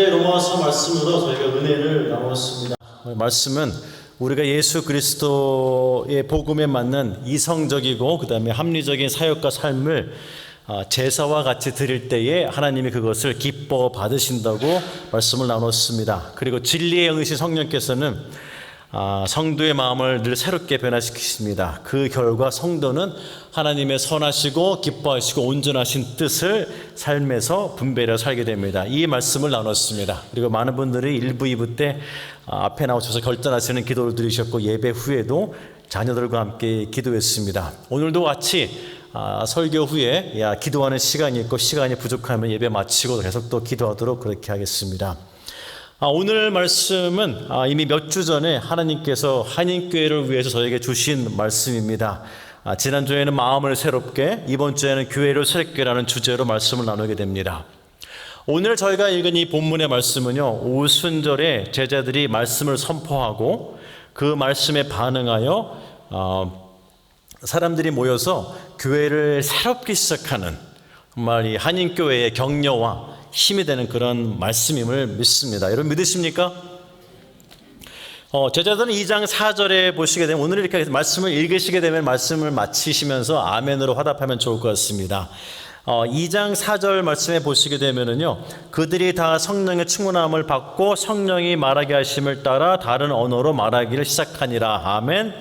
주일에 로마서 말씀으로 저희가 은혜를 나눴습니다. 말씀은 우리가 예수 그리스도의 복음에 맞는 이성적이고 그 다음에 합리적인 사역과 삶을 제사와 같이 드릴 때에 하나님이 그것을 기뻐 받으신다고 말씀을 나눴습니다. 그리고 진리의 영이신 성령께서는 성도의 마음을 늘 새롭게 변화시키십니다. 그 결과 성도는 하나님의 선하시고 기뻐하시고 온전하신 뜻을 삶에서 분별하여 살게 됩니다. 이 말씀을 나눴습니다. 그리고 많은 분들이 1부, 2부 때 앞에 나오셔서 결단하시는 기도를 드리셨고 예배 후에도 자녀들과 함께 기도했습니다. 오늘도 같이 설교 후에 기도하는 시간이 있고 시간이 부족하면 예배 마치고 계속 또 기도하도록 그렇게 하겠습니다. 오늘 말씀은 이미 몇 주 전에 하나님께서 한인교회를 위해서 저에게 주신 말씀입니다. 지난주에는 마음을 새롭게, 이번 주에는 교회를 새롭게라는 주제로 말씀을 나누게 됩니다. 오늘 저희가 읽은 이 본문의 말씀은요, 오순절에 제자들이 말씀을 선포하고 그 말씀에 반응하여 사람들이 모여서 교회를 새롭게 시작하는 정말 이 한인교회의 격려와 힘이 되는 그런 말씀임을 믿습니다. 여러분 믿으십니까? 제자들은 2장 4절에 보시게 되면 오늘 이렇게 말씀을 읽으시게 되면 말씀을 마치시면서 아멘으로 화답하면 좋을 것 같습니다. 2장 4절 말씀에 보시게 되면은요, 그들이 다 성령의 충만함을 받고 성령이 말하게 하심을 따라 다른 언어로 말하기를 시작하니라. 아멘.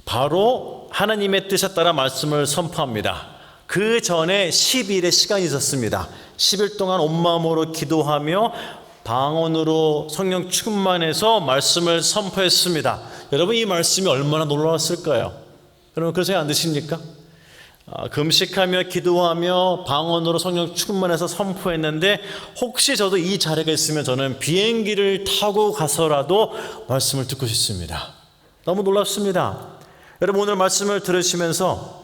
바로 하나님의 뜻에 따라 말씀을 선포합니다. 그 전에 10일의 시간이 있었습니다. 10일 동안 온 마음으로 기도하며 방언으로 성령 충만해서 말씀을 선포했습니다. 여러분 이 말씀이 얼마나 놀라웠을까요? 여러분 그런 생각 안 드십니까? 금식하며 기도하며 방언으로 성령 충만해서 선포했는데 혹시 저도 이 자리가 있으면 저는 비행기를 타고 가서라도 말씀을 듣고 싶습니다. 너무 놀랍습니다. 여러분 오늘 말씀을 들으시면서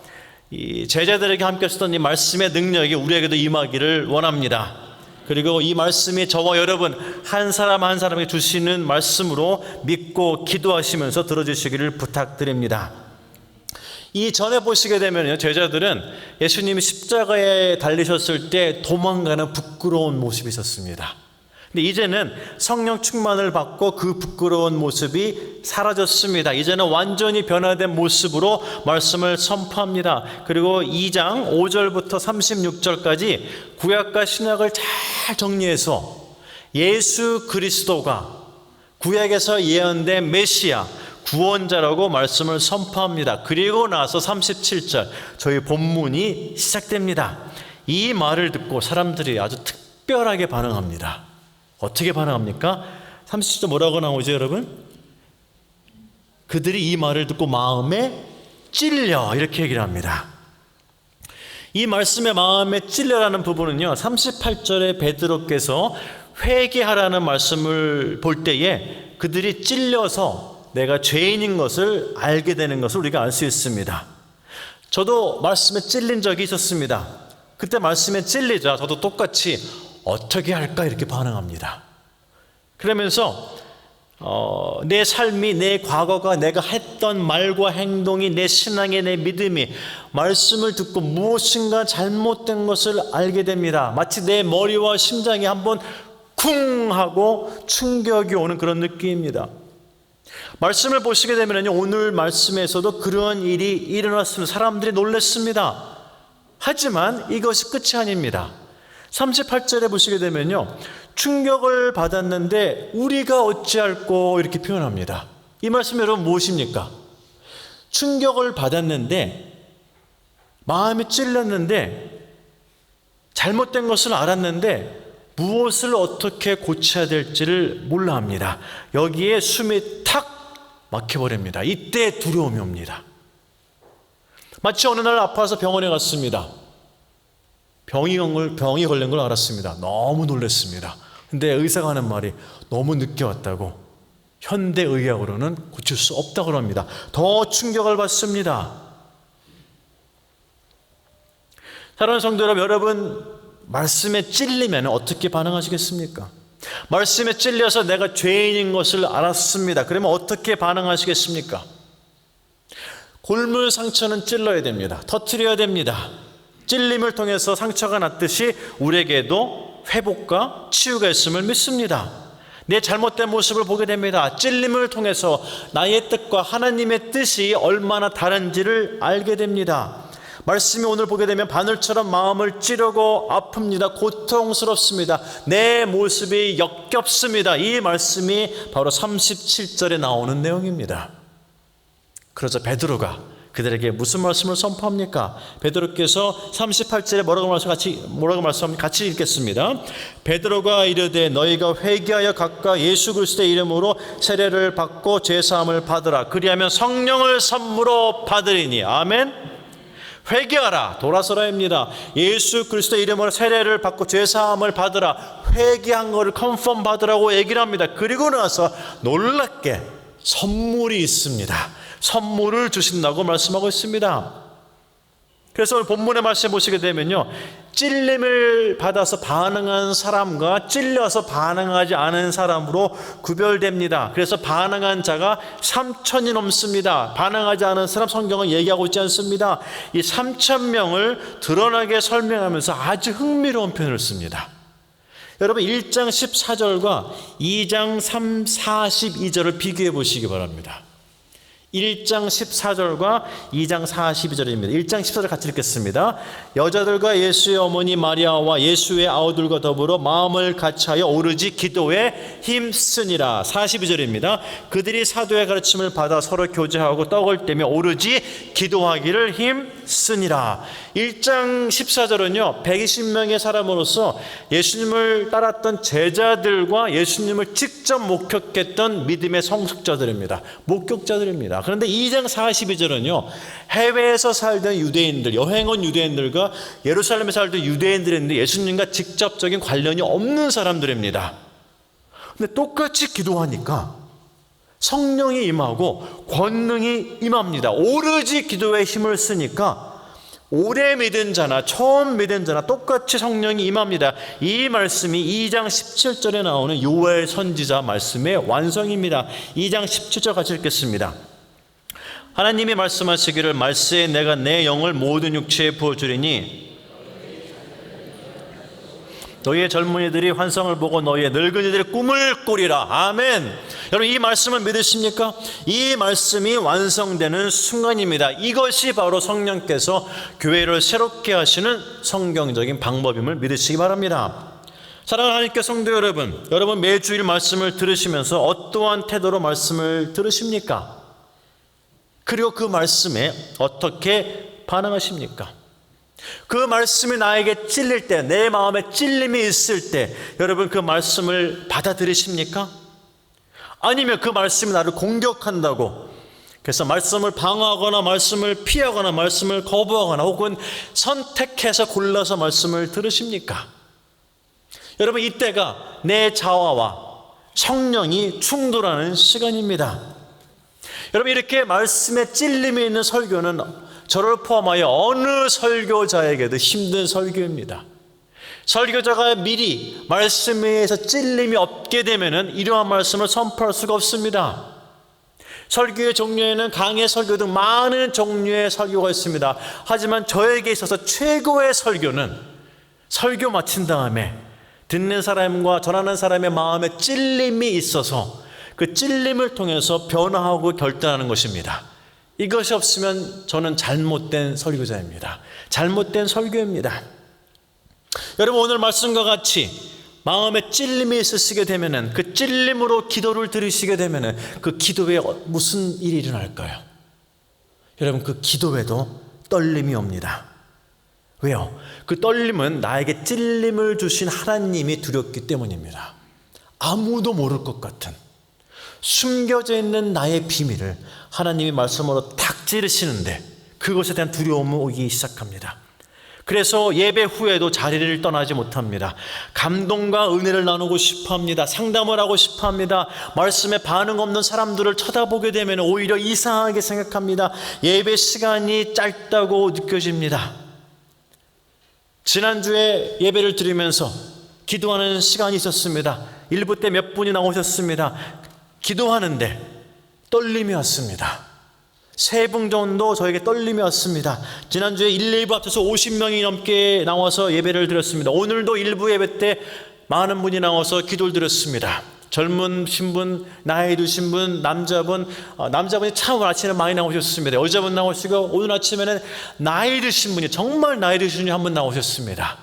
이 제자들에게 함께 하셨던 이 말씀의 능력이 우리에게도 임하기를 원합니다. 그리고 이 말씀이 저와 여러분 한 사람 한 사람에게 주시는 말씀으로 믿고 기도하시면서 들어주시기를 부탁드립니다. 이 전에 보시게 되면요, 제자들은 예수님이 십자가에 달리셨을 때 도망가는 부끄러운 모습이 있었습니다. 근데 이제는 성령 충만을 받고 그 부끄러운 모습이 사라졌습니다. 이제는 완전히 변화된 모습으로 말씀을 선포합니다. 그리고 2장 5절부터 36절까지 구약과 신약을 잘 정리해서 예수 그리스도가 구약에서 예언된 메시아 구원자라고 말씀을 선포합니다. 그리고 나서 37절 저희 본문이 시작됩니다. 이 말을 듣고 사람들이 아주 특별하게 반응합니다. 어떻게 반응합니까? 37절 뭐라고 나오죠, 여러분? 그들이 이 말을 듣고 마음에 찔려 이렇게 얘기를 합니다. 이 말씀의 마음에 찔려라는 부분은요, 38절에 베드로께서 회개하라는 말씀을 볼 때에 그들이 찔려서 내가 죄인인 것을 알게 되는 것을 우리가 알 수 있습니다. 저도 말씀에 찔린 적이 있었습니다. 그때 말씀에 찔리자 저도 똑같이 어떻게 할까 이렇게 반응합니다. 그러면서 내 삶이, 내 과거가, 내가 했던 말과 행동이, 내 신앙의 내 믿음이 말씀을 듣고 무엇인가 잘못된 것을 알게 됩니다. 마치 내 머리와 심장이 한번 쿵 하고 충격이 오는 그런 느낌입니다. 말씀을 보시게 되면 오늘 말씀에서도 그러한 일이 일어났습니다. 사람들이 놀랐습니다. 하지만 이것이 끝이 아닙니다. 38절에 보시게 되면요, 충격을 받았는데 우리가 어찌할꼬 이렇게 표현합니다. 이 말씀 여러분 무엇입니까? 충격을 받았는데 마음이 찔렸는데 잘못된 것을 알았는데 무엇을 어떻게 고쳐야 될지를 몰라 합니다. 여기에 숨이 탁 막혀버립니다. 이때 두려움이 옵니다. 마치 어느 날 아파서 병원에 갔습니다. 병이 걸린 걸 알았습니다. 너무 놀랐습니다. 근데 의사가 하는 말이 너무 늦게 왔다고, 현대의학으로는 고칠 수 없다고 합니다. 더 충격을 받습니다. 사랑하는 성도 여러분, 말씀에 찔리면 어떻게 반응하시겠습니까? 말씀에 찔려서 내가 죄인인 것을 알았습니다. 그러면 어떻게 반응하시겠습니까? 골물 상처는 찔러야 됩니다. 터뜨려야 됩니다. 찔림을 통해서 상처가 났듯이 우리에게도 회복과 치유가 있음을 믿습니다. 내 잘못된 모습을 보게 됩니다. 찔림을 통해서 나의 뜻과 하나님의 뜻이 얼마나 다른지를 알게 됩니다. 말씀이 오늘 보게 되면 바늘처럼 마음을 찌르고 아픕니다. 고통스럽습니다. 내 모습이 역겹습니다. 이 말씀이 바로 37절에 나오는 내용입니다. 그래서 베드로가 그들에게 무슨 말씀을 선포합니까? 베드로께서 38절에 뭐라고 말씀합니까? 같이 읽겠습니다. 베드로가 이르되 너희가 회개하여 각각 예수 그리스도의 이름으로 세례를 받고 죄사함을 받으라. 그리하면 성령을 선물로 받으리니. 아멘. 회개하라, 돌아서라입니다. 예수 그리스도의 이름으로 세례를 받고 죄사함을 받으라. 회개한 거를 컨펌 받으라고 얘기를 합니다. 그리고 나서 놀랍게 선물이 있습니다. 선물을 주신다고 말씀하고 있습니다. 그래서 오늘 본문의 말씀 보시게 되면요, 찔림을 받아서 반응한 사람과 찔려서 반응하지 않은 사람으로 구별됩니다. 그래서 반응한 자가 3,000이 넘습니다. 반응하지 않은 사람 성경은 얘기하고 있지 않습니다. 이 3,000명을 드러나게 설명하면서 아주 흥미로운 표현을 씁니다. 여러분 1장 14절과 2장 42절을 비교해 보시기 바랍니다. 1장 14절과 2장 42절입니다. 1장 14절 같이 읽겠습니다. 여자들과 예수의 어머니 마리아와 예수의 아우들과 더불어 마음을 같이하여 오르지 기도에 힘쓰니라. 42절입니다. 그들이 사도의 가르침을 받아 서로 교제하고 떡을 떼며 오르지 기도하기를 힘쓰니라. 1장 14절은요 120명의 사람으로서 예수님을 따랐던 제자들과 예수님을 직접 목격했던 믿음의 성숙자들입니다. 목격자들입니다. 그런데 2장 42절은요 해외에서 살던 유대인들, 여행 온 유대인들과 예루살렘에 살던 유대인들인데 예수님과 직접적인 관련이 없는 사람들입니다. 근데 똑같이 기도하니까 성령이 임하고 권능이 임합니다. 오르지 기도에 힘을 쓰니까 오래 믿은 자나 처음 믿은 자나 똑같이 성령이 임합니다. 이 말씀이 2장 17절에 나오는 요엘 선지자 말씀의 완성입니다. 2장 17절 같이 읽겠습니다. 하나님이 말씀하시기를 말세에 내가 내 영을 모든 육체에 부어주리니 너희의 젊은이들이 환상을 보고 너희의 늙은이들이 꿈을 꾸리라. 아멘. 여러분 이 말씀을 믿으십니까? 이 말씀이 완성되는 순간입니다. 이것이 바로 성령께서 교회를 새롭게 하시는 성경적인 방법임을 믿으시기 바랍니다. 사랑하는 하나님께 성도 여러분 매주일 말씀을 들으시면서 어떠한 태도로 말씀을 들으십니까? 그리고 그 말씀에 어떻게 반응하십니까? 그 말씀이 나에게 찔릴 때, 내 마음에 찔림이 있을 때 여러분 그 말씀을 받아들이십니까? 아니면 그 말씀이 나를 공격한다고 그래서 말씀을 방어하거나 말씀을 피하거나 말씀을 거부하거나 혹은 선택해서 골라서 말씀을 들으십니까? 여러분 이때가 내 자아와 성령이 충돌하는 시간입니다. 여러분 이렇게 말씀에 찔림이 있는 설교는 저를 포함하여 어느 설교자에게도 힘든 설교입니다. 설교자가 미리 말씀에 의해서 찔림이 없게 되면 이러한 말씀을 선포할 수가 없습니다. 설교의 종류에는 강의 설교 등 많은 종류의 설교가 있습니다. 하지만 저에게 있어서 최고의 설교는 설교 마친 다음에 듣는 사람과 전하는 사람의 마음에 찔림이 있어서 그 찔림을 통해서 변화하고 결단하는 것입니다. 이것이 없으면 저는 잘못된 설교자입니다. 잘못된 설교입니다. 여러분 오늘 말씀과 같이 마음에 찔림이 있으시게 되면은 그 찔림으로 기도를 드리시게 되면은 그 기도에 무슨 일이 일어날까요? 여러분 그 기도에도 떨림이 옵니다. 왜요? 그 떨림은 나에게 찔림을 주신 하나님이 두렵기 때문입니다. 아무도 모를 것 같은 숨겨져 있는 나의 비밀을 하나님이 말씀으로 탁 찌르시는데 그것에 대한 두려움이 오기 시작합니다. 그래서 예배 후에도 자리를 떠나지 못합니다. 감동과 은혜를 나누고 싶어합니다. 상담을 하고 싶어합니다. 말씀에 반응 없는 사람들을 쳐다보게 되면 오히려 이상하게 생각합니다. 예배 시간이 짧다고 느껴집니다. 지난주에 예배를 드리면서 기도하는 시간이 있었습니다. 일부 때 몇 분이 나오셨습니다. 기도하는데 떨림이 왔습니다. 3분 정도 저에게 떨림이 왔습니다. 지난주에 1, 2부 합쳐서 50명이 넘게 나와서 예배를 드렸습니다. 오늘도 1부 예배 때 많은 분이 나와서 기도를 드렸습니다. 젊으신 분, 나이 드신 분, 남자분이 참 아침에 많이 나오셨습니다. 여자분 나오시고 오늘 아침에는 나이 드신 분이, 정말 나이 드신 분이 한 분 나오셨습니다.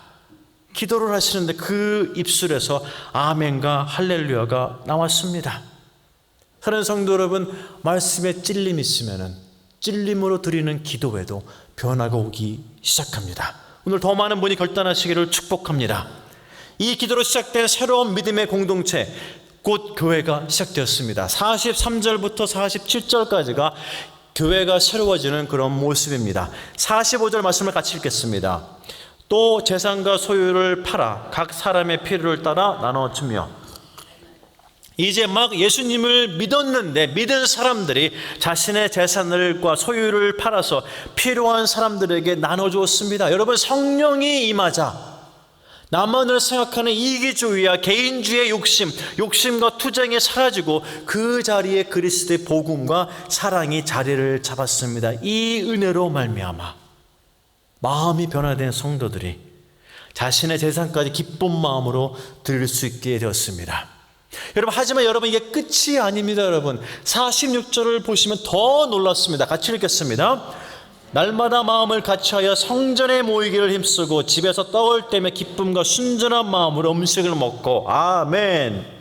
기도를 하시는데 그 입술에서 아멘과 할렐루야가 나왔습니다. 사랑하는 성도 여러분, 말씀에 찔림이 있으면은 찔림으로 드리는 기도에도 변화가 오기 시작합니다. 오늘 더 많은 분이 결단하시기를 축복합니다. 이 기도로 시작된 새로운 믿음의 공동체, 곧 교회가 시작되었습니다. 43절부터 47절까지가 교회가 새로워지는 그런 모습입니다. 45절 말씀을 같이 읽겠습니다. 또 재산과 소유를 팔아 각 사람의 필요를 따라 나눠주며. 이제 막 예수님을 믿었는데 믿은 사람들이 자신의 재산과 소유를 팔아서 필요한 사람들에게 나눠주었습니다. 여러분, 성령이 임하자 나만을 생각하는 이기주의와 개인주의의 욕심과 투쟁이 사라지고 그 자리에 그리스도의 복음과 사랑이 자리를 잡았습니다. 이 은혜로 말미암아 마음이 변화된 성도들이 자신의 재산까지 기쁜 마음으로 드릴 수 있게 되었습니다. 여러분, 하지만 여러분, 이게 끝이 아닙니다. 여러분, 46절을 보시면 더 놀랍습니다. 같이 읽겠습니다. 날마다 마음을 같이하여 성전에 모이기를 힘쓰고 집에서 떡을 떼며 기쁨과 순전한 마음으로 음식을 먹고. 아멘.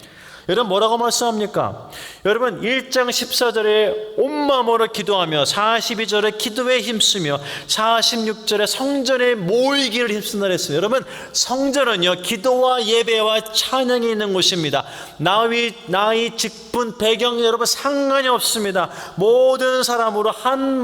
여러분, 뭐라고 말씀합니까? 여러분, 1장 14절에 온 마음으로 기도하며 42절에 기도에 힘쓰며 46절에 성전에 모이기를 힘쓴다 했어요. 여러분, 성전은요, 기도와 예배와 찬양이 있는 곳입니다. 나이, 직분, 배경 여러분 상관이 없습니다. 모든 사람이 한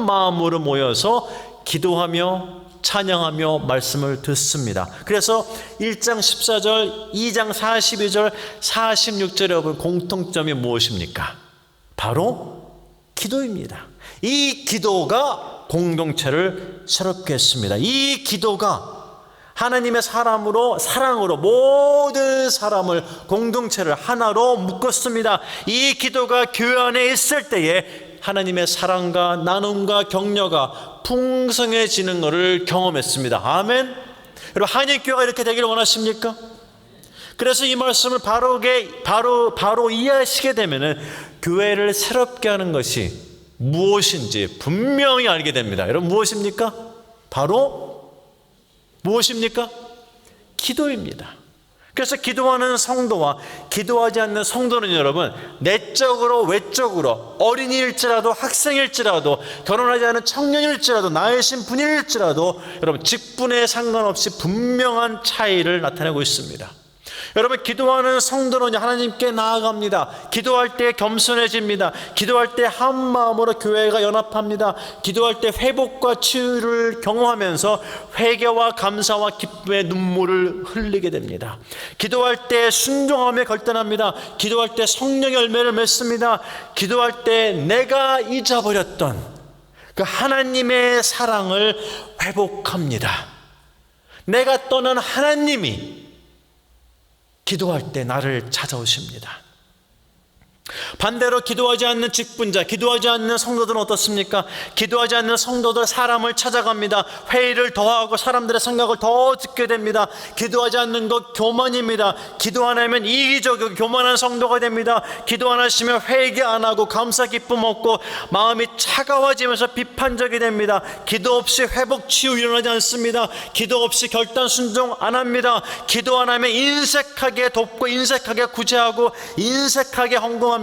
마음으로 모여서 기도하며 찬양하며 말씀을 듣습니다. 그래서 1장 14절, 2장 42절, 46절에 여러분 공통점이 무엇입니까? 바로 기도입니다. 이 기도가 공동체를 새롭게 했습니다. 이 기도가 하나님의 사랑으로 모든 사람을, 공동체를 하나로 묶었습니다. 이 기도가 교회 안에 있을 때에 하나님의 사랑과 나눔과 격려가 풍성해지는 것을 경험했습니다. 아멘. 여러분, 한일교회가 이렇게 되기를 원하십니까? 그래서 이 말씀을 바로 이해하시게 되면은 교회를 새롭게 하는 것이 무엇인지 분명히 알게 됩니다. 여러분, 무엇입니까? 바로 무엇입니까? 기도입니다. 그래서 기도하는 성도와 기도하지 않는 성도는 여러분, 내적으로 외적으로, 어린이일지라도 학생일지라도, 결혼하지 않은 청년일지라도, 나이신 분일지라도 여러분 직분에 상관없이 분명한 차이를 나타내고 있습니다. 여러분, 기도하는 성도는 하나님께 나아갑니다. 기도할 때 겸손해집니다. 기도할 때 한 마음으로 교회가 연합합니다. 기도할 때 회복과 치유를 경험하면서 회개와 감사와 기쁨의 눈물을 흘리게 됩니다. 기도할 때 순종함에 결단합니다. 기도할 때 성령의 열매를 맺습니다. 기도할 때 내가 잊어버렸던 그 하나님의 사랑을 회복합니다. 내가 떠난 하나님이 기도할 때 나를 찾아오십니다. 반대로 기도하지 않는 직분자, 기도하지 않는 성도들은 어떻습니까? 기도하지 않는 성도들 사람을 찾아갑니다. 회의를 더하고 사람들의 생각을 더 듣게 됩니다. 기도하지 않는 것 교만입니다. 기도 안 하면 이기적이고 교만한 성도가 됩니다. 기도 안 하시면 회개 안 하고 감사 기쁨 없고 마음이 차가워지면서 비판적이 됩니다. 기도 없이 회복 치유 일어나지 않습니다. 기도 없이 결단 순종 안 합니다. 기도 안 하면 인색하게 돕고 인색하게 구제하고 인색하게 헌금합니다.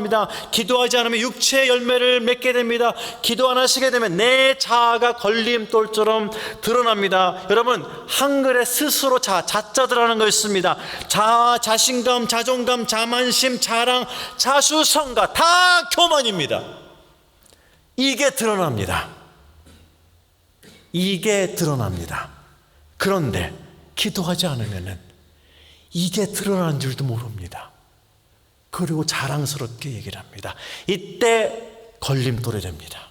기도하지 않으면 육체의 열매를 맺게 됩니다. 기도 안 하시게 되면 내 자아가 걸림돌처럼 드러납니다. 여러분, 한글에 스스로 자자 들어가는 거 있습니다. 자아, 자신감, 자존감, 자만심, 자랑, 자수성가 다 교만입니다. 이게 드러납니다. 그런데 기도하지 않으면 이게 드러나는 줄도 모릅니다. 그리고 자랑스럽게 얘기를 합니다. 이때 걸림돌이 됩니다.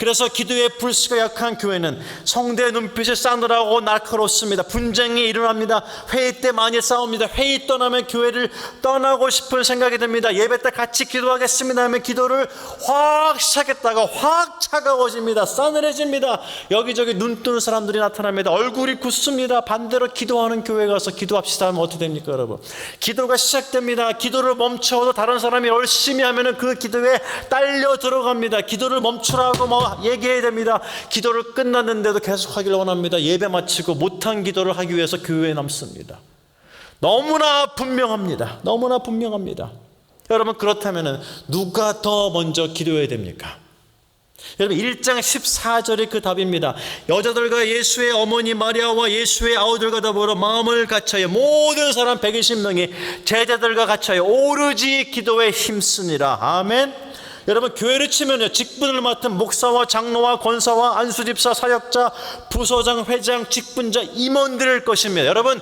그래서 기도의 불씨가 약한 교회는 성대의 눈빛이 싸늘하고 날카롭습니다. 분쟁이 일어납니다. 회의 때 많이 싸웁니다. 회의 떠나면 교회를 떠나고 싶은 생각이 듭니다. 예배 때 같이 기도하겠습니다 하면 기도를 확 시작했다가 확 차가워집니다. 싸늘해집니다. 여기저기 눈 뜨는 사람들이 나타납니다. 얼굴이 굳습니다. 반대로 기도하는 교회 가서 기도합시다 하면 어떻게 됩니까, 여러분? 기도가 시작됩니다. 기도를 멈춰도 다른 사람이 열심히 하면 그 기도에 딸려 들어갑니다. 기도를 멈추라고 얘기해야 됩니다. 기도를 끝났는데도 계속 하기를 원합니다. 예배 마치고 못한 기도를 하기 위해서 교회에 남습니다. 너무나 분명합니다. 너무나 분명합니다. 여러분, 그렇다면 누가 더 먼저 기도해야 됩니까? 여러분, 1장 14절이 그 답입니다. 여자들과 예수의 어머니 마리아와 예수의 아우들과 더불어 마음을 같이하여 모든 사람 120명이 제자들과 같이하여 오로지 기도에 힘쓰니라. 아멘. 여러분, 교회를 치면요, 직분을 맡은 목사와 장로와 권사와 안수집사, 사역자, 부서장, 회장, 직분자, 임원들일 것입니다. 여러분,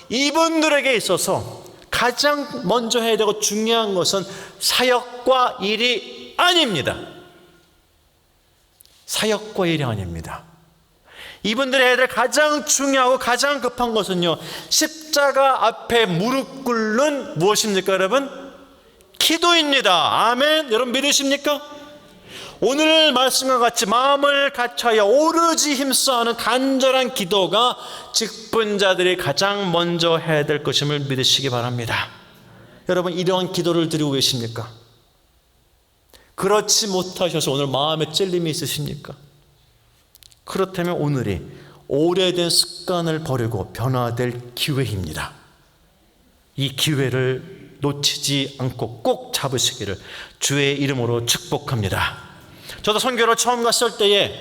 이분들에게 있어서 가장 먼저 해야 되고 중요한 것은 사역과 일이 아닙니다. 사역과 일이 아닙니다. 이분들이 해야 될 가장 중요하고 가장 급한 것은요, 십자가 앞에 무릎 꿇는 무엇입니까, 여러분? 기도입니다. 아멘. 여러분 믿으십니까? 오늘 말씀과 같이 마음을 같이하여 오로지 힘써하는 간절한 기도가 직분자들이 가장 먼저 해야 될 것임을 믿으시기 바랍니다. 여러분, 이러한 기도를 드리고 계십니까? 그렇지 못하셔서 오늘 마음에 찔림이 있으십니까? 그렇다면 오늘이 오래된 습관을 버리고 변화될 기회입니다. 이 기회를 놓치지 않고 꼭 잡으시기를 주의 이름으로 축복합니다. 저도 선교를 처음 갔을 때에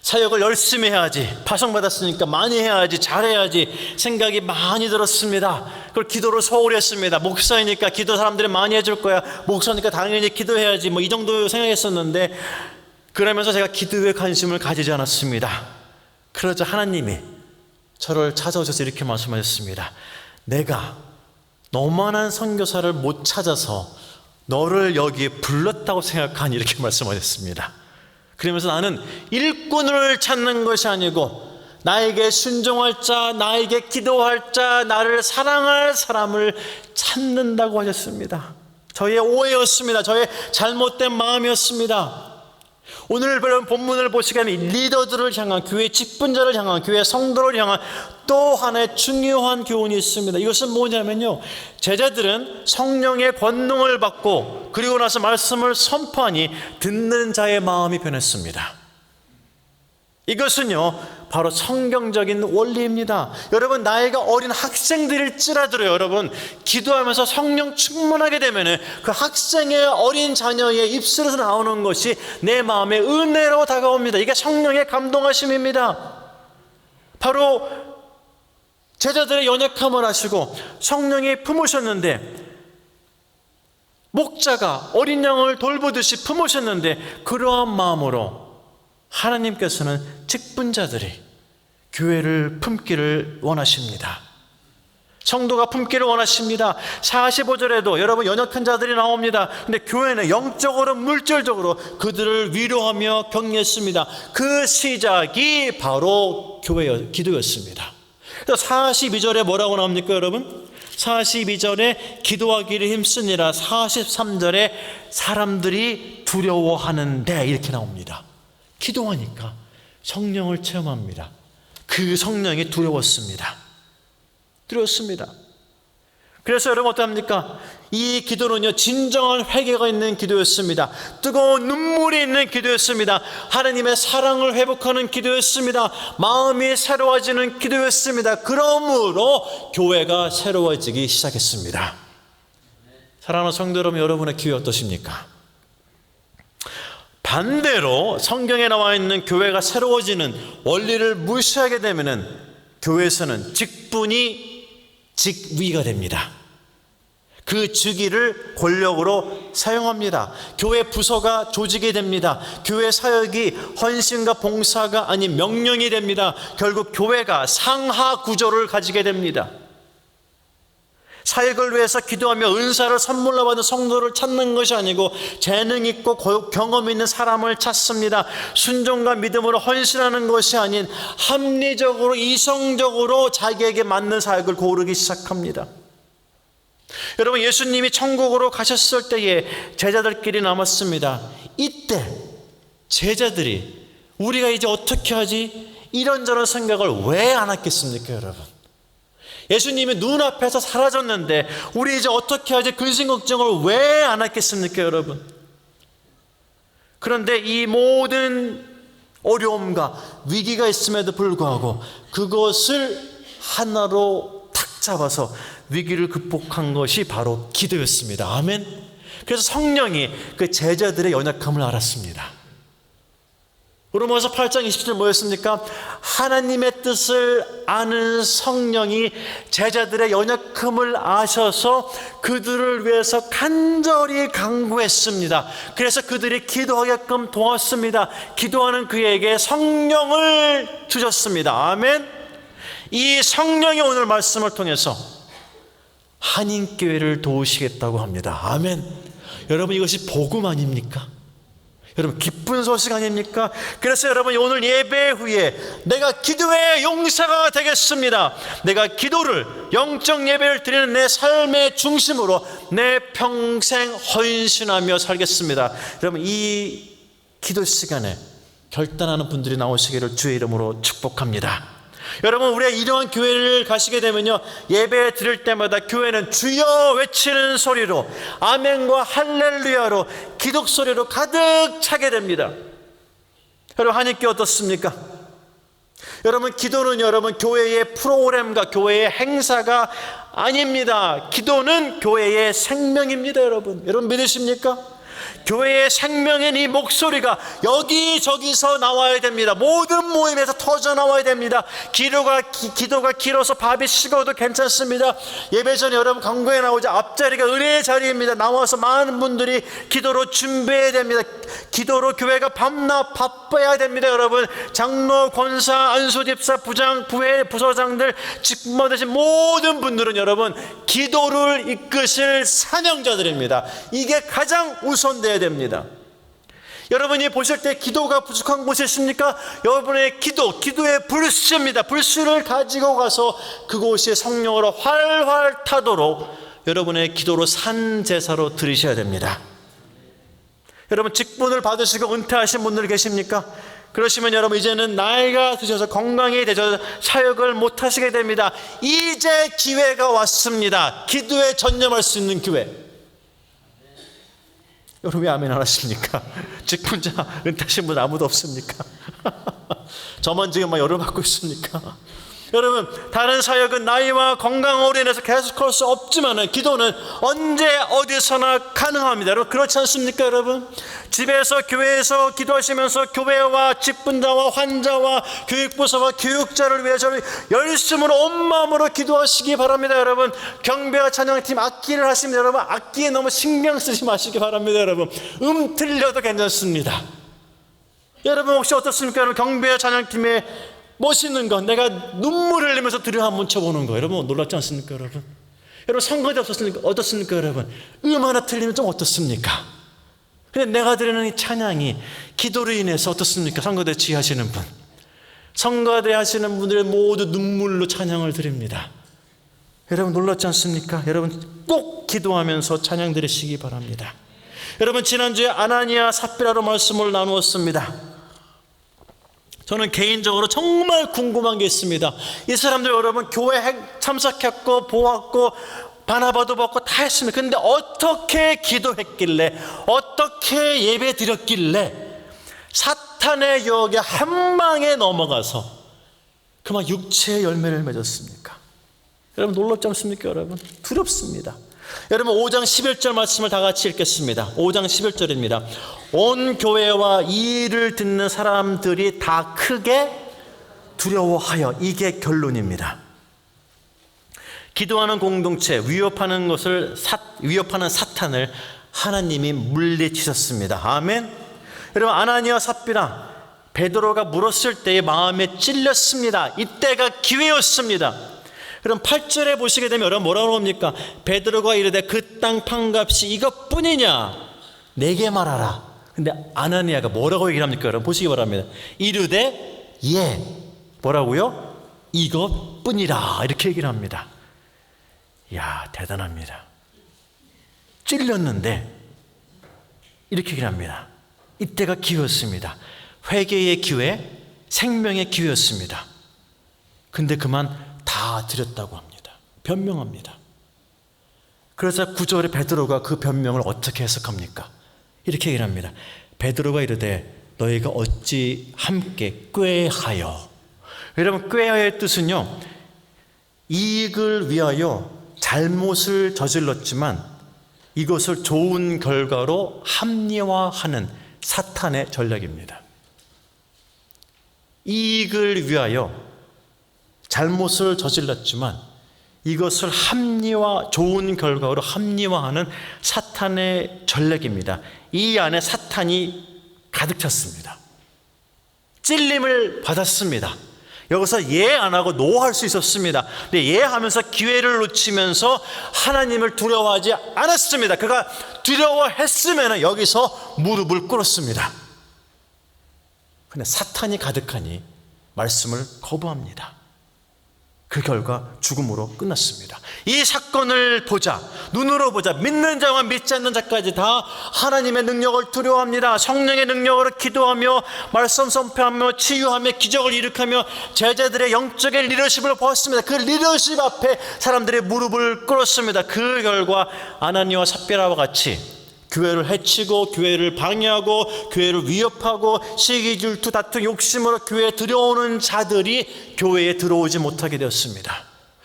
사역을 열심히 해야지, 파송받았으니까 많이 해야지, 잘해야지 생각이 많이 들었습니다. 그걸 기도를 소홀히 했습니다. 목사이니까 기도 사람들이 많이 해줄 거야, 목사니까 당연히 기도해야지, 이 정도 생각했었는데, 그러면서 제가 기도에 관심을 가지지 않았습니다. 그러자 하나님이 저를 찾아오셔서 이렇게 말씀하셨습니다. 내가 너만한 선교사를 못 찾아서 너를 여기에 불렀다고 생각하니, 이렇게 말씀하셨습니다. 그러면서 나는 일꾼을 찾는 것이 아니고 나에게 순종할 자, 나에게 기도할 자, 나를 사랑할 사람을 찾는다고 하셨습니다. 저의 오해였습니다. 저의 잘못된 마음이었습니다. 오늘 본문을 보시게 되면 리더들을 향한, 교회 직분자를 향한, 교회 성도를 향한 또 하나의 중요한 교훈이 있습니다. 이것은 뭐냐면요, 제자들은 성령의 권능을 받고 그리고 나서 말씀을 선포하니 듣는 자의 마음이 변했습니다. 이것은요 바로 성경적인 원리입니다. 여러분, 나이가 어린 학생들일지라도요, 여러분 기도하면서 성령 충만하게 되면 그 학생의 어린 자녀의 입술에서 나오는 것이 내 마음에 은혜로 다가옵니다. 이게 성령의 감동하심입니다. 바로 제자들의 연약함을 아시고 성령이 품으셨는데, 목자가 어린 양을 돌보듯이 품으셨는데, 그러한 마음으로 하나님께서는 직분자들이 교회를 품기를 원하십니다. 성도가 품기를 원하십니다. 45절에도 여러분 연약한 자들이 나옵니다. 근데 교회는 영적으로 물질적으로 그들을 위로하며 격려했습니다. 그 시작이 바로 기도였습니다. 그래서 42절에 뭐라고 나옵니까, 여러분? 42절에 기도하기를 힘쓰니라, 43절에 사람들이 두려워하는데, 이렇게 나옵니다. 기도하니까 성령을 체험합니다. 그 성령이 두려웠습니다. 그래서 여러분 어떡합니까? 이 기도는요, 진정한 회개가 있는 기도였습니다. 뜨거운 눈물이 있는 기도였습니다. 하나님의 사랑을 회복하는 기도였습니다. 마음이 새로워지는 기도였습니다. 그러므로 교회가 새로워지기 시작했습니다. 사랑하는 성도 여러분, 여러분의 기회 어떠십니까? 반대로 성경에 나와 있는 교회가 새로워지는 원리를 무시하게 되면 교회에서는 직분이 직위가 됩니다. 그 직위를 권력으로 사용합니다. 교회 부서가 조직이 됩니다. 교회 사역이 헌신과 봉사가 아닌 명령이 됩니다. 결국 교회가 상하 구조를 가지게 됩니다. 사역을 위해서 기도하며 은사를 선물로 받은 성도를 찾는 것이 아니고 재능 있고 경험 있는 사람을 찾습니다. 순종과 믿음으로 헌신하는 것이 아닌 합리적으로 이성적으로 자기에게 맞는 사역을 고르기 시작합니다. 여러분, 예수님이 천국으로 가셨을 때에 제자들끼리 남았습니다. 이때 제자들이 우리가 이제 어떻게 하지? 이런저런 생각을 왜 안 했겠습니까, 여러분? 예수님이 눈앞에서 사라졌는데 우리 이제 어떻게 하지? 근심 걱정을 왜 안 했겠습니까, 여러분? 그런데 이 모든 어려움과 위기가 있음에도 불구하고 그것을 하나로 탁 잡아서 위기를 극복한 것이 바로 기도였습니다. 아멘. 그래서 성령이 그 제자들의 연약함을 알았습니다. 로마서 8장 20절 뭐였습니까? 하나님의 뜻을 아는 성령이 제자들의 연약함을 아셔서 그들을 위해서 간절히 간구했습니다. 그래서 그들이 기도하게끔 도왔습니다. 기도하는 그에게 성령을 주셨습니다. 아멘. 이 성령이 오늘 말씀을 통해서 한인교회를 도우시겠다고 합니다. 아멘. 여러분, 이것이 복음 아닙니까? 여러분, 기쁜 소식 아닙니까? 그래서 여러분, 오늘 예배 후에 내가 기도의 용사가 되겠습니다. 내가 기도를, 영적 예배를 드리는 내 삶의 중심으로 내 평생 헌신하며 살겠습니다. 여러분, 이 기도 시간에 결단하는 분들이 나오시기를 주의 이름으로 축복합니다. 여러분, 우리가 이러한 교회를 가시게 되면요, 예배 드릴 때마다 교회는 주여 외치는 소리로, 아멘과 할렐루야로, 기독 소리로 가득 차게 됩니다. 여러분, 한인교회 어떻습니까? 여러분, 기도는 여러분 교회의 프로그램과 교회의 행사가 아닙니다. 기도는 교회의 생명입니다. 여러분 믿으십니까? 교회의 생명인 이 목소리가 여기저기서 나와야 됩니다. 모든 모임에서 터져 나와야 됩니다. 기도가 길어서 밥이 식어도 괜찮습니다. 예배 전에 여러분 강구에 나오자 앞자리가 은혜의 자리입니다. 나와서 많은 분들이 기도로 준비해야 됩니다. 기도로 교회가 밤낮 바빠야 됩니다. 여러분, 장로, 권사, 안수집사, 부장, 부회, 부서장들, 직분 되신 모든 분들은 여러분 기도를 이끄실 사명자들입니다. 이게 가장 우선돼야 됩니다. 여러분이 보실 때 기도가 부족한 곳이 있습니까? 여러분의 기도의 불씨입니다. 불씨를 가지고 가서 그곳이 성령으로 활활 타도록 여러분의 기도로 산 제사로 드리셔야 됩니다. 여러분, 직분을 받으시고 은퇴하신 분들 계십니까? 그러시면 여러분 이제는 나이가 드셔서 건강이 되셔서 사역을 못 하시게 됩니다. 이제 기회가 왔습니다. 기도에 전념할 수 있는 기회. 여러분, 왜 아멘 안 하십니까? 직분자 은퇴하신 분 아무도 없습니까? 저만 지금 막 열을 받고 있습니까? 여러분, 다른 사역은 나이와 건강으로 인해서 계속할 수 없지만 기도는 언제 어디서나 가능합니다. 여러분, 그렇지 않습니까? 여러분, 집에서 교회에서 기도하시면서 교회와 직분자와 환자와 교육부서와 교육자를 위해서 열심으로 온 마음으로 기도하시기 바랍니다. 여러분, 경배와 찬양팀 악기를 하시면 여러분 악기에 너무 신경 쓰지 마시기 바랍니다. 여러분, 틀려도 괜찮습니다. 여러분, 혹시 어떻습니까? 여러분, 경배와 찬양팀에 멋있는 거, 내가 눈물을 흘리면서 들여 한번 쳐보는 거, 여러분 놀랍지 않습니까? 여러분 선거대 어떻습니까? 여러분, 하나 틀리면 좀 어떻습니까? 근데 내가 드리는 이 찬양이 기도로 인해서 어떻습니까? 선거대 지휘하시는 분, 선거대 하시는 분들의 모두 눈물로 찬양을 드립니다. 여러분 놀랍지 않습니까? 여러분 꼭 기도하면서 찬양 드리시기 바랍니다. 여러분, 지난주에 아나니아 삽비라로 말씀을 나누었습니다. 저는 개인적으로 정말 궁금한 게 있습니다. 이 사람들 여러분 교회 참석했고 보았고 바나바도 받고 다 했습니다. 근데 어떻게 기도했길래, 어떻게 예배 드렸길래 사탄의 유혹에 한 방에 넘어가서 그만 육체의 열매를 맺었습니까? 여러분 놀랍지 않습니까? 여러분 두렵습니다. 여러분 5장 11절 말씀을 다 같이 읽겠습니다. 5장 11절입니다. 온 교회와 이 일을 듣는 사람들이 다 크게 두려워하여, 이게 결론입니다. 기도하는 공동체, 위협하는 사탄을 하나님이 물리치셨습니다. 아멘. 여러분, 아나니아 삽비라 베드로가 물었을 때의 마음에 찔렸습니다. 이때가 기회였습니다. 그럼 8절에 보시게 되면 여러분 뭐라고 합니까? 베드로가 이르되 그 땅 판값이 이것뿐이냐? 내게 말하라. 근데 아나니아가 뭐라고 얘기를 합니까? 여러분 보시기 바랍니다. 이르되 예. 뭐라고요? 이것뿐이라. 이렇게 얘기를 합니다. 이야, 대단합니다. 찔렸는데 이렇게 얘기를 합니다. 이때가 기회였습니다. 회개의 기회, 생명의 기회였습니다. 근데 그만 다 드렸다고 합니다. 변명합니다. 그래서 9절에 베드로가 그 변명을 어떻게 해석합니까? 이렇게 얘기를 합니다. 베드로가 이르되 너희가 어찌 함께 꾀하여. 여러분, 꾀하여의 뜻은요, 이익을 위하여 잘못을 저질렀지만 이것을 좋은 결과로 합리화하는 사탄의 전략입니다. 이익을 위하여 잘못을 저질렀지만 이것을 좋은 결과로 합리화하는 사탄의 전략입니다. 이 안에 사탄이 가득 찼습니다. 찔림을 받았습니다. 여기서 예 안 하고 노 할 수 있었습니다. 근데 예 하면서 기회를 놓치면서 하나님을 두려워하지 않았습니다. 그가 두려워했으면 여기서 무릎을 꿇었습니다. 근데 사탄이 가득하니 말씀을 거부합니다. 그 결과 죽음으로 끝났습니다. 이 사건을 보자, 눈으로 보자, 믿는 자와 믿지 않는 자까지 다 하나님의 능력을 두려워합니다. 성령의 능력으로 기도하며 말씀 선포하며 치유하며 기적을 일으키며 제자들의 영적인 리더십을 보았습니다. 그 리더십 앞에 사람들의 무릎을 꿇었습니다. 그 결과 아나니아와 삽비라와 같이 교회를 해치고 교회를 방해하고 교회를 위협하고 시기 질투 다툼 욕심으로 교회에 들어오는 자들이 교회에 들어오지 못하게 되었습니다.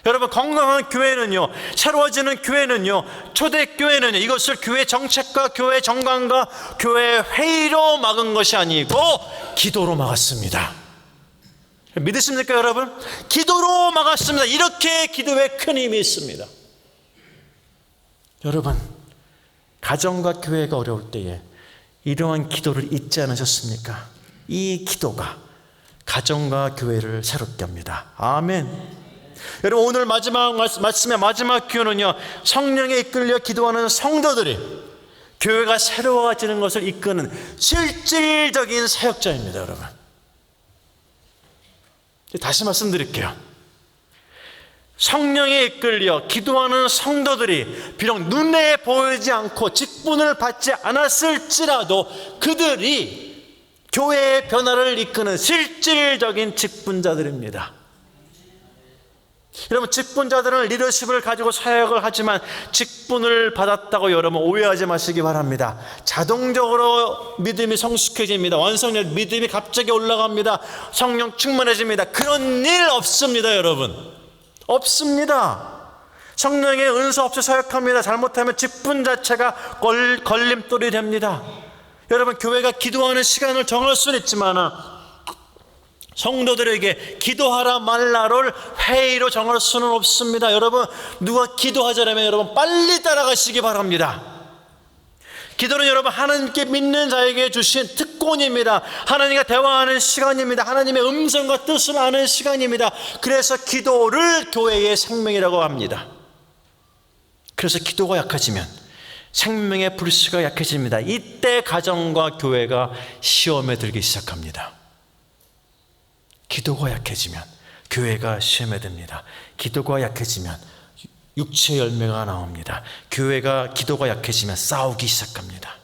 여러분, 건강한 교회는요, 새로워지는 교회는요, 초대교회는요, 이것을 교회 정책과 교회 정관과 교회 회의로 막은 것이 아니고 기도로 막았습니다. 믿으십니까 여러분? 기도로 막았습니다. 이렇게 기도에 큰 힘이 있습니다. 여러분, 가정과 교회가 어려울 때에 이러한 기도를 잊지 않으셨습니까? 이 기도가 가정과 교회를 새롭게 합니다. 아멘. 여러분, 오늘 마지막 말씀의 마지막 기회는요, 성령에 이끌려 기도하는 성도들이 교회가 새로워지는 것을 이끄는 실질적인 사역자입니다. 여러분, 다시 말씀드릴게요. 성령에 이끌려 기도하는 성도들이 비록 눈에 보이지 않고 직분을 받지 않았을지라도 그들이 교회의 변화를 이끄는 실질적인 직분자들입니다. 여러분, 직분자들은 리더십을 가지고 사역을 하지만 직분을 받았다고 여러분 오해하지 마시기 바랍니다. 자동적으로 믿음이 성숙해집니다. 완성력, 믿음이 갑자기 올라갑니다. 성령 충만해집니다. 그런 일 없습니다. 여러분, 없습니다. 성령의 은사 없이 사역합니다. 잘못하면 직분 자체가 걸림돌이 됩니다. 여러분, 교회가 기도하는 시간을 정할 수는 있지만 성도들에게 기도하라 말라를 회의로 정할 수는 없습니다. 여러분, 누가 기도하자라면 여러분 빨리 따라가시기 바랍니다. 기도는 여러분 하나님께 믿는 자에게 주신 특권입니다. 하나님과 대화하는 시간입니다. 하나님의 음성과 뜻을 아는 시간입니다. 그래서 기도를 교회의 생명이라고 합니다. 그래서 기도가 약해지면 생명의 불씨가 약해집니다. 이때 가정과 교회가 시험에 들기 시작합니다. 기도가 약해지면 교회가 시험에 듭니다. 기도가 약해지면 육체의 열매가 나옵니다. 교회가 기도가 약해지면 싸우기 시작합니다.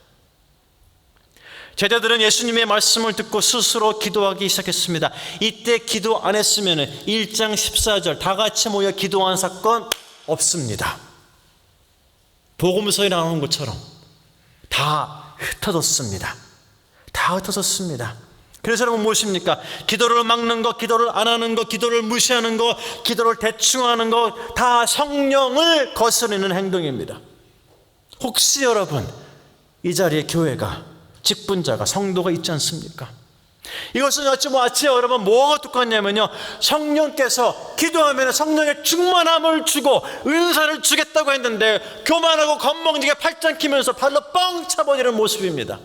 제자들은 예수님의 말씀을 듣고 스스로 기도하기 시작했습니다. 이때 기도 안 했으면 1장 14절 다 같이 모여 기도한 사건 없습니다. 복음서에 나오는 것처럼 다 흩어졌습니다. 다 흩어졌습니다. 그래서 여러분 무엇입니까? 기도를 막는 것, 기도를 안 하는 것, 기도를 무시하는 것, 기도를 대충 하는 것, 다 성령을 거스르는 행동입니다. 혹시 여러분 이 자리에 교회가, 직분자가, 성도가 있지 않습니까? 이것은 마치 여러분 뭐가 똑같냐면요, 성령께서 기도하면 성령의 충만함을 주고 은사를 주겠다고 했는데 교만하고 겁먹지게 팔짱 끼면서 발로 뻥 차버리는 모습입니다.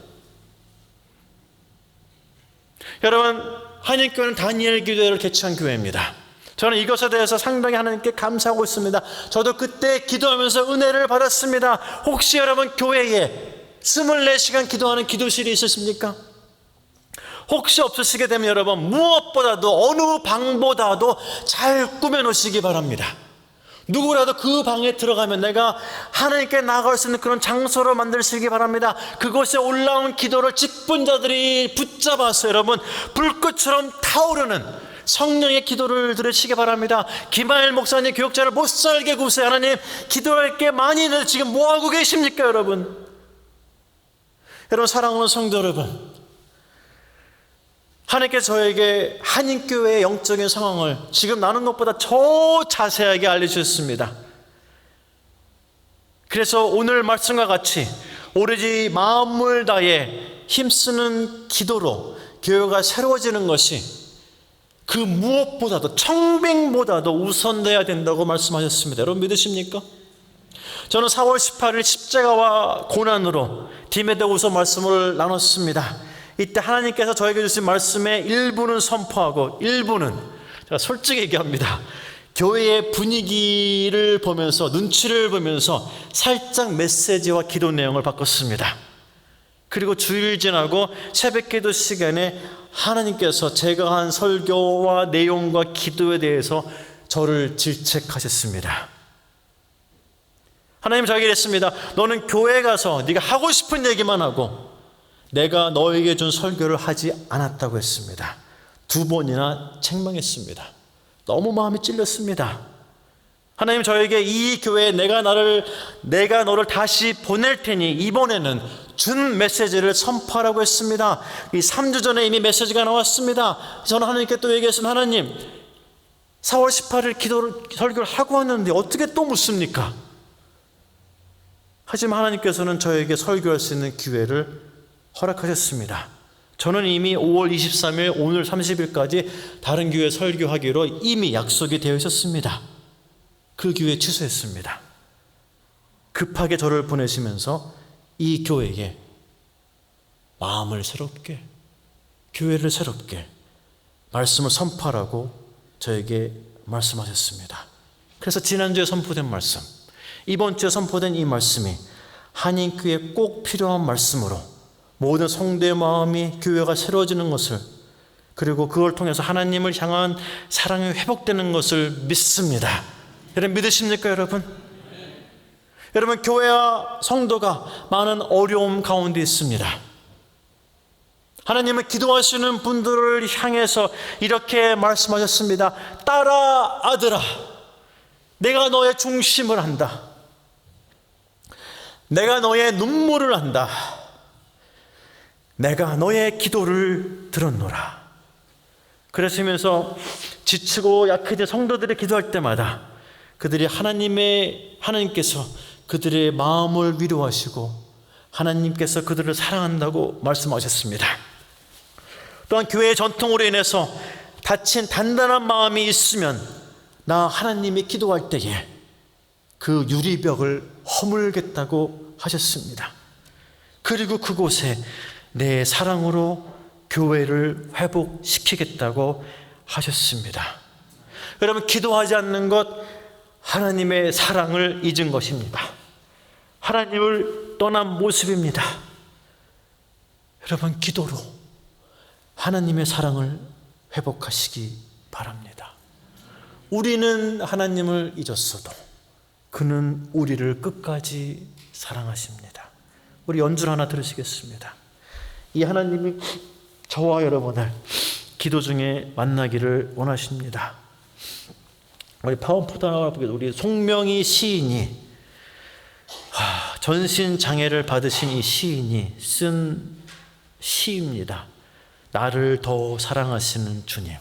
여러분, 한인교회는 다니엘 기도회를 개최한 교회입니다. 저는 이것에 대해서 상당히 하나님께 감사하고 있습니다. 저도 그때 기도하면서 은혜를 받았습니다. 혹시 여러분 교회에 24시간 기도하는 기도실이 있으십니까? 혹시 없으시게 되면 여러분 무엇보다도 어느 방보다도 잘 꾸며놓으시기 바랍니다. 누구라도 그 방에 들어가면 내가 하나님께 나아갈 수 있는 그런 장소로 만드시기 바랍니다. 그곳에 올라온 기도를 직분자들이 붙잡아서 여러분 불꽃처럼 타오르는 성령의 기도를 들으시기 바랍니다. 김하일 목사님 교역자를 못 살게 구세요. 하나님 기도할 게 많이 있는데 지금 뭐하고 계십니까 여러분? 여러분 사랑하는 성도 여러분, 하나님께서 저에게 한인교회의 영적인 상황을 지금 나눈 것보다 더 자세하게 알려주셨습니다. 그래서 오늘 말씀과 같이 오로지 마음을 다해 힘쓰는 기도로 교회가 새로워지는 것이 그 무엇보다도 청백보다도 우선돼야 된다고 말씀하셨습니다. 여러분 믿으십니까? 저는 4월 18일 십자가와 고난으로 디메데후서 말씀을 나눴습니다. 이때 하나님께서 저에게 주신 말씀의 일부는 선포하고 일부는 제가 솔직히 얘기합니다. 교회의 분위기를 보면서 눈치를 보면서 살짝 메시지와 기도 내용을 바꿨습니다. 그리고 주일 지나고 새벽기도 시간에 하나님께서 제가 한 설교와 내용과 기도에 대해서 저를 질책하셨습니다. 하나님 저에게 이랬습니다. 너는 교회 가서 네가 하고 싶은 얘기만 하고 내가 너에게 준 설교를 하지 않았다고 했습니다. 2번이나 책망했습니다. 너무 마음이 찔렸습니다. 하나님 저에게 이 교회에 내가 너를 다시 보낼 테니 이번에는 준 메시지를 선포하라고 했습니다. 이 3주 전에 이미 메시지가 나왔습니다. 저는 하나님께 또 얘기했습니다. 하나님 4월 18일 설교를 하고 왔는데 어떻게 또 묻습니까? 하지만 하나님께서는 저에게 설교할 수 있는 기회를 허락하셨습니다. 저는 이미 5월 23일 오늘 30일까지 다른 교회 설교하기로 이미 약속이 되어 있었습니다. 그 교회 취소했습니다. 급하게 저를 보내시면서 이 교회에 마음을 새롭게, 교회를 새롭게 말씀을 선포하라고 저에게 말씀하셨습니다. 그래서 지난주에 선포된 말씀, 이번 주에 선포된 이 말씀이 한인교회에 꼭 필요한 말씀으로 모든 성도의 마음이 교회가 새로워지는 것을, 그리고 그걸 통해서 하나님을 향한 사랑이 회복되는 것을 믿습니다. 여러분 믿으십니까 여러분? 여러분 교회와 성도가 많은 어려움 가운데 있습니다. 하나님은 기도하시는 분들을 향해서 이렇게 말씀하셨습니다. 딸아 아들아 내가 너의 중심을 안다. 내가 너의 눈물을 안다. 내가 너의 기도를 들었노라. 그러시면서 지치고 약해진 성도들이 기도할 때마다 그들이 하나님께서 그들의 마음을 위로하시고 하나님께서 그들을 사랑한다고 말씀하셨습니다. 또한 교회의 전통으로 인해서 다친 단단한 마음이 있으면 나 하나님이 기도할 때에 그 유리벽을 허물겠다고 하셨습니다. 그리고 그곳에 내 사랑으로 교회를 회복시키겠다고 하셨습니다. 여러분 기도하지 않는 것 하나님의 사랑을 잊은 것입니다. 하나님을 떠난 모습입니다. 여러분 기도로 하나님의 사랑을 회복하시기 바랍니다. 우리는 하나님을 잊었어도 그는 우리를 끝까지 사랑하십니다. 우리 연주를 하나 들으시겠습니다. 이 하나님이 저와 여러분을 기도 중에 만나기를 원하십니다. 우리 파워포트 하나 보겠습니다. 우리 송명희 시인이 전신 장애를 받으신 이 시인이 쓴 시입니다. 나를 더 사랑하시는 주님.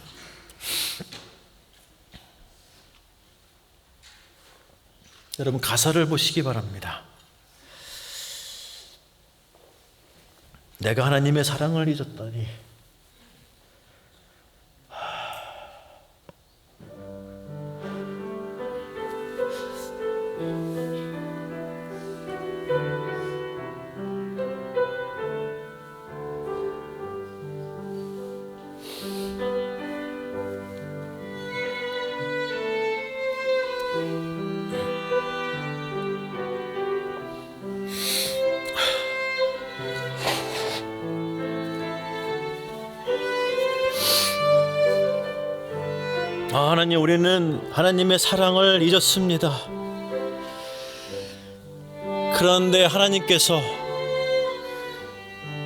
여러분 가사를 보시기 바랍니다. 내가 하나님의 사랑을 잊었다니 하나님, 우리는 하나님의 사랑을 잊었습니다. 그런데 하나님께서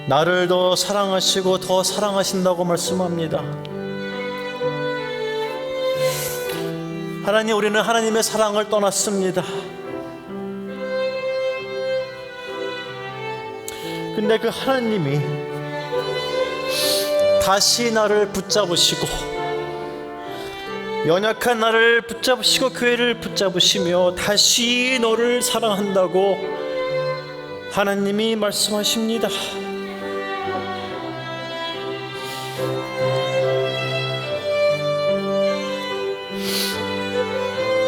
나를 더 사랑하시고 더 사랑하신다고 말씀합니다. 하나님, 우리는 하나님의 사랑을 떠났습니다. 근데 그 하나님이 다시 나를 붙잡으시고, 연약한 나를 붙잡으시고 교회를 붙잡으시며 다시 너를 사랑한다고 하나님이 말씀하십니다.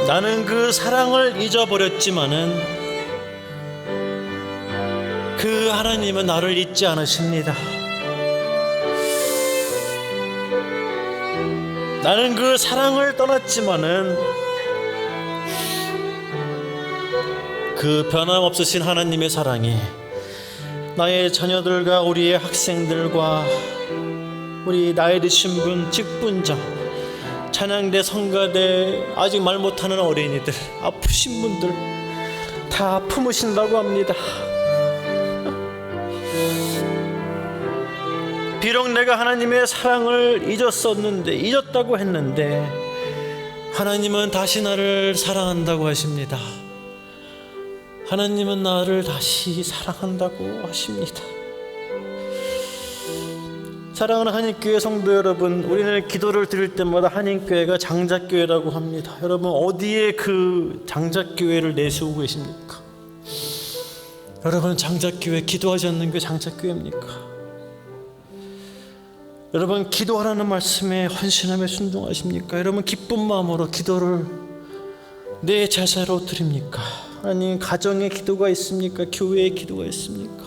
나는 그 사랑을 잊어버렸지만은 그 하나님은 나를 잊지 않으십니다. 나는 그 사랑을 떠났지만은 그 변함없으신 하나님의 사랑이 나의 자녀들과 우리의 학생들과 우리 나이 드신 분, 직분자, 찬양대, 성가대, 아직 말 못하는 어린이들, 아프신 분들 다 품으신다고 합니다. 비록 내가 하나님의 사랑을 잊었다고 했는데 하나님은 다시 나를 사랑한다고 하십니다. 하나님은 나를 다시 사랑한다고 하십니다. 사랑하는 한인교회 성도 여러분, 우리는 기도를 드릴 때마다 한인교회가 장작교회라고 합니다. 여러분, 어디에 그 장작교회를 내세우고 계십니까? 여러분, 장작교회, 기도하지 않는 게 장작교회입니까? 여러분, 기도하라는 말씀에 헌신함에 순종하십니까? 여러분, 기쁜 마음으로 기도를 내 제사로 드립니까? 하나님, 가정에 기도가 있습니까? 교회에 기도가 있습니까?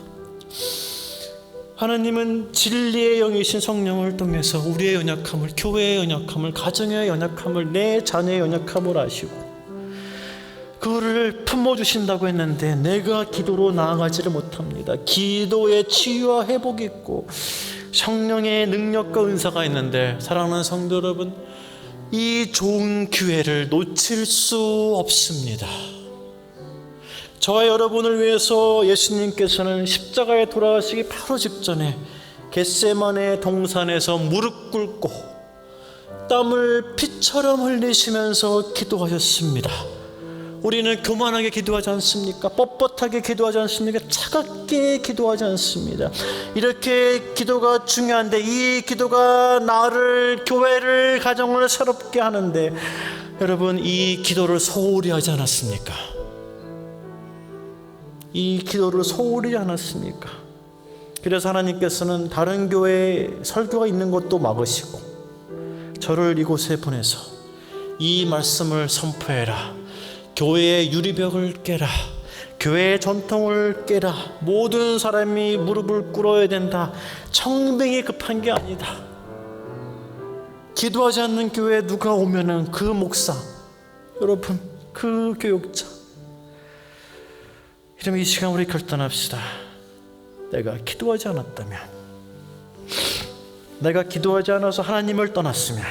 하나님은 진리의 영이신 성령을 통해서 우리의 연약함을, 교회의 연약함을, 가정의 연약함을, 내 자녀의 연약함을 아시고 그거를 품어주신다고 했는데 내가 기도로 나아가지를 못합니다. 기도에 치유와 회복이 있고 성령의 능력과 은사가 있는데, 사랑하는 성도 여러분, 이 좋은 기회를 놓칠 수 없습니다. 저와 여러분을 위해서 예수님께서는 십자가에 돌아가시기 바로 직전에 겟세마네 동산에서 무릎 꿇고 땀을 피처럼 흘리시면서 기도하셨습니다. 우리는 교만하게 기도하지 않습니까? 뻣뻣하게 기도하지 않습니까? 차갑게 기도하지 않습니다. 이렇게 기도가 중요한데, 이 기도가 나를, 교회를, 가정을 새롭게 하는데 여러분, 이 기도를 소홀히 하지 않았습니까? 이 기도를 소홀히 않았습니까? 그래서 하나님께서는 다른 교회에 설교가 있는 것도 막으시고 저를 이곳에 보내서 이 말씀을 선포해라. 교회의 유리벽을 깨라. 교회의 전통을 깨라. 모든 사람이 무릎을 꿇어야 된다. 청빙이 급한 게 아니다. 기도하지 않는 교회에 누가 오면은 그 목사, 여러분, 그 교육자, 이러면 이 시간 우리 결단합시다. 내가 기도하지 않았다면, 내가 기도하지 않아서 하나님을 떠났으면,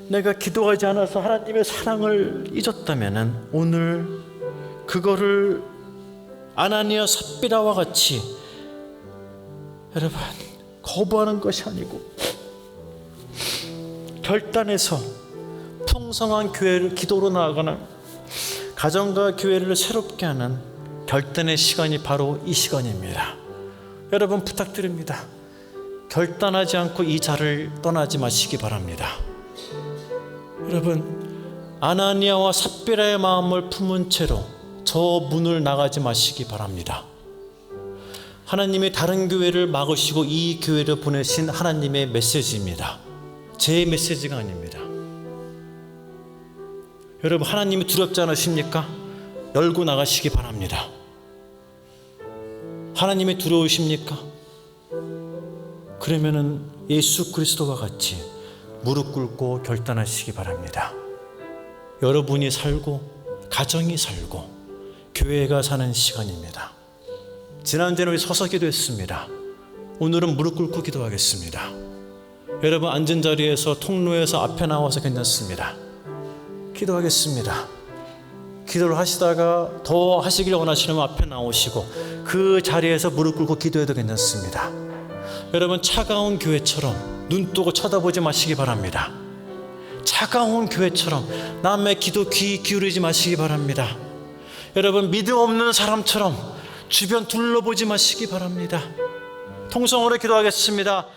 내가 기도하지 않아서 하나님의 사랑을 잊었다면 오늘 그거를 아나니아 삽비라와 같이 여러분 거부하는 것이 아니고 결단해서 풍성한 교회를, 기도로 나아가는 가정과 교회를 새롭게 하는 결단의 시간이 바로 이 시간입니다. 여러분, 부탁드립니다. 결단하지 않고 이 자리를 떠나지 마시기 바랍니다. 여러분, 아나니아와 삽비라의 마음을 품은 채로 저 문을 나가지 마시기 바랍니다. 하나님이 다른 교회를 막으시고 이 교회를 보내신 하나님의 메시지입니다. 제 메시지가 아닙니다. 여러분, 하나님이 두렵지 않으십니까? 열고 나가시기 바랍니다. 하나님이 두려우십니까? 그러면은 예수 그리스도와 같이 무릎 꿇고 결단하시기 바랍니다. 여러분이 살고 가정이 살고 교회가 사는 시간입니다. 지난주에는 우리 서서 기도했습니다. 오늘은 무릎 꿇고 기도하겠습니다. 여러분 앉은 자리에서 통로에서 앞에 나와서 괜찮습니다. 기도하겠습니다. 기도를 하시다가 더 하시길 원하시면 앞에 나오시고 그 자리에서 무릎 꿇고 기도해도 괜찮습니다. 여러분 차가운 교회처럼 눈 뜨고 쳐다보지 마시기 바랍니다. 차가운 교회처럼 남의 기도 귀 기울이지 마시기 바랍니다. 여러분 믿음 없는 사람처럼 주변 둘러보지 마시기 바랍니다. 통성으로 기도하겠습니다.